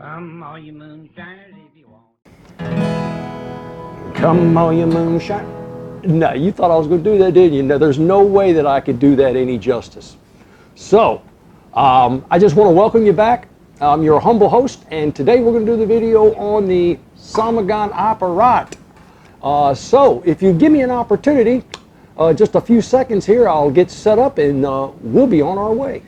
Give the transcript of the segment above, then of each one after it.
Come all you moonshiners if you want. Come all you moonshine. No, you thought I was going to do that, didn't you? No, there's no way that I could do that any justice. So, I just want to welcome you back. I'm your humble host, and today we're going to do the video on the Somogon Aprat. So, if you give me an opportunity, just a few seconds here, I'll get set up and we'll be on our way.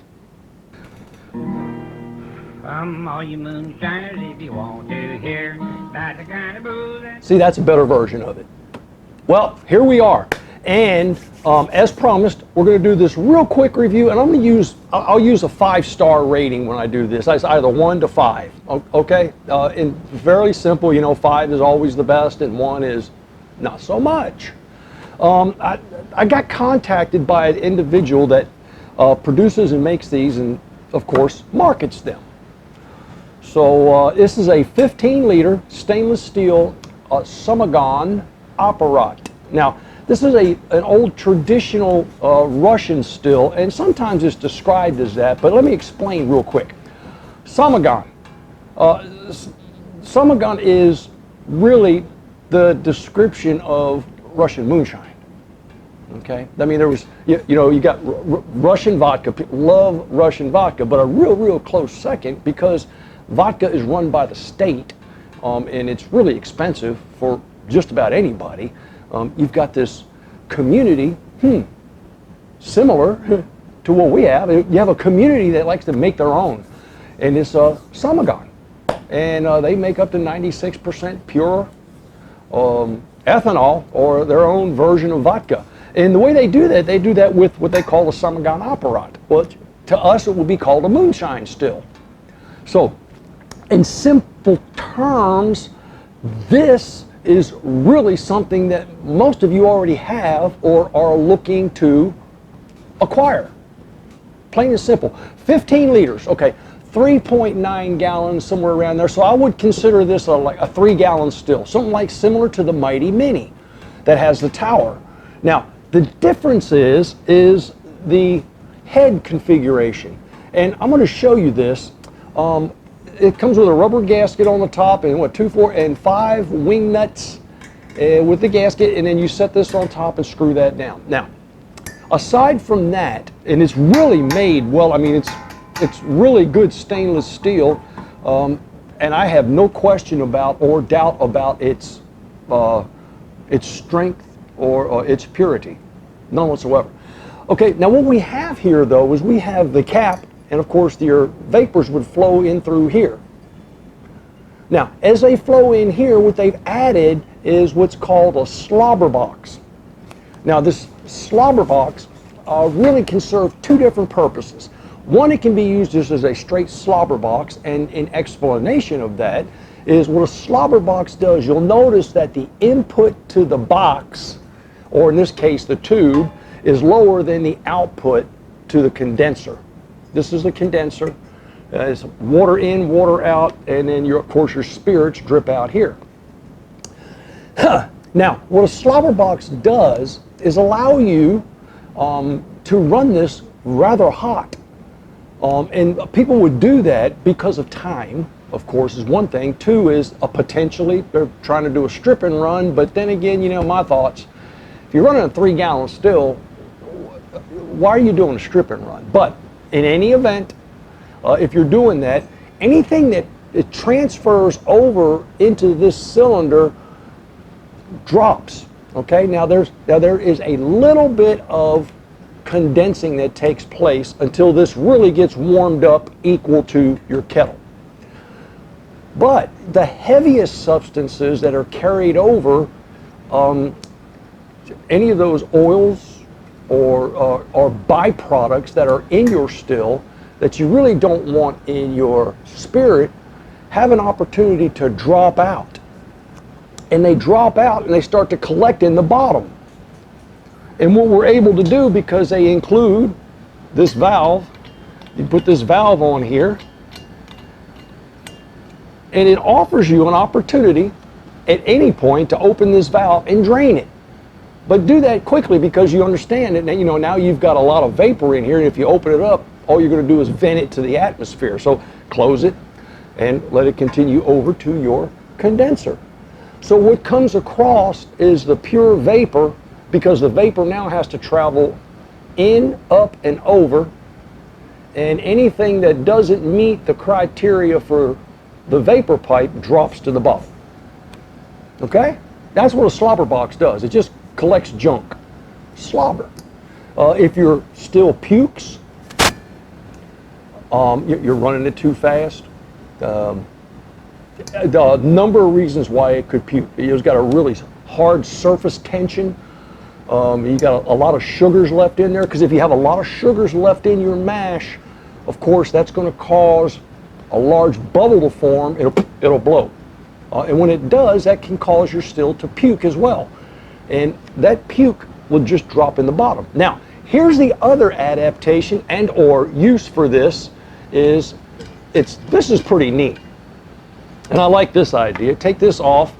Come all you moonshiners if you want to hear about the kind of booze that... See, that's a better version of it. Well, here we are, and as promised, we're going to do this real quick review, and I'll use a 5-star rating when I do this. It's either 1 to 5, okay? And fairly simple, you know, 5 is always the best, and 1 is not so much. I got contacted by an individual that produces and makes these, and of course markets them. So this is a 15-liter stainless steel Somogon Aprat. Now, this is an old traditional Russian still, and sometimes it's described as that, but let me explain real quick. Somogon. Somogon is really the description of Russian moonshine. Okay? I mean, there was, you know, you got Russian vodka. People love Russian vodka, but a real close second, because vodka is run by the state, and it's really expensive for just about anybody. You've got this community, similar to what we have. You have a community that likes to make their own, and it's Somogon. And they make up to 96% pure ethanol, or their own version of vodka. And the way they do that with what they call the Somogon Aprat. Well, to us it would be called a moonshine still. So, in simple terms, this is really something that most of you already have or are looking to acquire. Plain and simple. 15 liters, okay, 3.9 gallons, somewhere around there. So I would consider this like a 3-gallon still, something like similar to the Mighty Mini that has the tower. Now, the difference is the head configuration. And I'm going to show you this. It comes with a rubber gasket on the top, and 2, 4, and 5 wing nuts with the gasket, and then you set this on top and screw that down. Now, aside from that, and it's really made well. I mean, it's really good stainless steel, and I have no question about or doubt about its strength or its purity, none whatsoever. Okay, now what we have here though is we have the cap. And of course, your vapors would flow in through here. Now, as they flow in here, what they've added is what's called a slobber box. Now, this slobber box really can serve 2 different purposes. One, it can be used just as a straight slobber box, and in explanation of that is what a slobber box does. You'll notice that the input to the box, or in this case the tube, is lower than the output to the condenser. This is the condenser. It's water in, water out, and then of course your spirits drip out here. Now, what a slobber box does is allow you to run this rather hot. And people would do that because of time, of course, is one thing. 2 is potentially they're trying to do a strip and run, but then again, you know, my thoughts, if you're running a 3-gallon still, why are you doing a strip and run? But in any event, if you're doing that, anything that it transfers over into this cylinder drops. Okay, now there is a little bit of condensing that takes place until this really gets warmed up equal to your kettle. But the heaviest substances that are carried over, any of those oils or byproducts that are in your still that you really don't want in your spirit, have an opportunity to drop out. And they drop out and they start to collect in the bottom. And what we're able to do, because they include this valve, you put this valve on here, and it offers you an opportunity at any point to open this valve and drain it. But do that quickly, because you understand that, you know, now you've got a lot of vapor in here, and if you open it up, all you're going to do is vent it to the atmosphere. So close it, and let it continue over to your condenser. So what comes across is the pure vapor, because the vapor now has to travel in, up, and over, and anything that doesn't meet the criteria for the vapor pipe drops to the bottom. Okay? That's what a slobber box does. It just collects junk. Slobber. If you're still pukes, you're running it too fast. The number of reasons why it could puke. It's got a really hard surface tension. You got a lot of sugars left in there, because if you have a lot of sugars left in your mash, of course that's going to cause a large bubble to form. It'll blow, and when it does, that can cause your still to puke as well, and that puke will just drop in the bottom. Now here's the other adaptation and or use for this is this is pretty neat, and I like this idea. Take this off,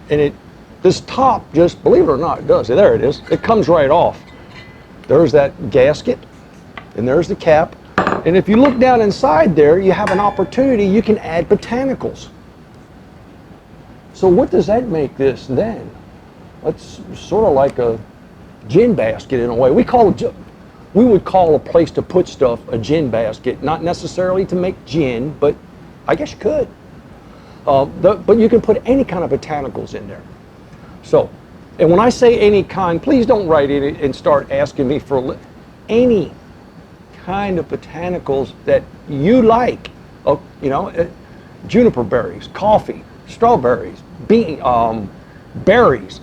and this top, just believe it or not, it does. There it is. It comes right off. There's that gasket, and there's the cap. And if you look down inside there, you have an opportunity. You can add botanicals. So what does that make this then? It's sort of like a gin basket in a way. We would call a place to put stuff a gin basket, not necessarily to make gin, but I guess you could. But you can put any kind of botanicals in there. So, and when I say any kind, please don't write in and start asking me for any kind of botanicals that you like. You know, juniper berries, coffee, strawberries, berries.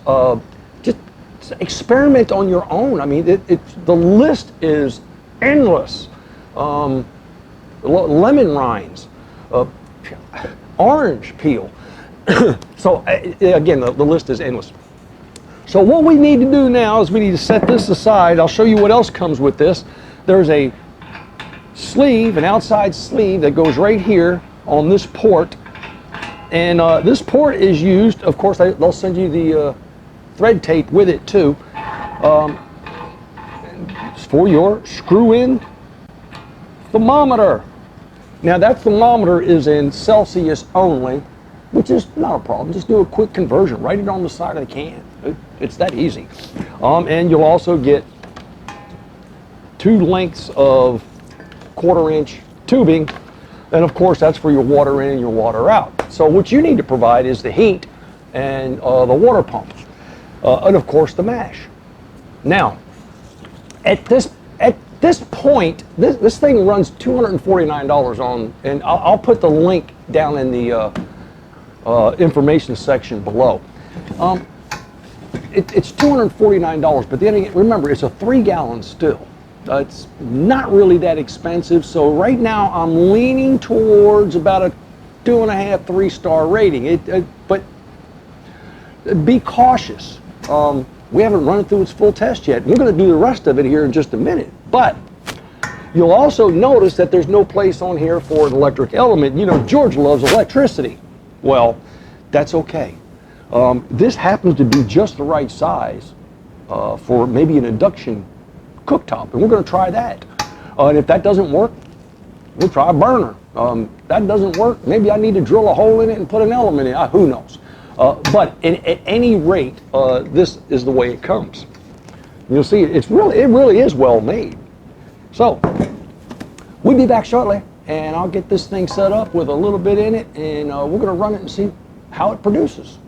Just experiment on your own. I mean, the list is endless. Lemon rinds, orange peel. So again, the list is endless. So what we need to do now is we need to set this aside. I'll show you what else comes with this. There's a sleeve, an outside sleeve that goes right here on this port. And this port is used, of course, they'll send you the thread tape with it too. It's for your screw-in thermometer. Now that thermometer is in Celsius only, which is not a problem. Just do a quick conversion. Write it on the side of the can. It's that easy. And you'll also get 2 lengths of 1/4-inch tubing. And of course, that's for your water in and your water out. So what you need to provide is the heat and the water pump. And of course, the mash. Now, at this point, this thing runs $249 on, and I'll put the link down in the information section below. It's $249, but then again, remember, it's a 3-gallon still. It's not really that expensive, so right now I'm leaning towards about a 2.5, 3-star rating. But be cautious. We haven't run it through its full test yet. We're going to do the rest of it here in just a minute. But you'll also notice that there's no place on here for an electric element. You know, George loves electricity. Well, that's okay. This happens to be just the right size for maybe an induction cooktop, and we're going to try that. And if that doesn't work, we'll try a burner. That doesn't work, maybe I need to drill a hole in it and put an element in it. Who knows? But at any rate, this is the way it comes. You'll see it really is well made. So we'll be back shortly, and I'll get this thing set up with a little bit in it, and we're going to run it and see how it produces.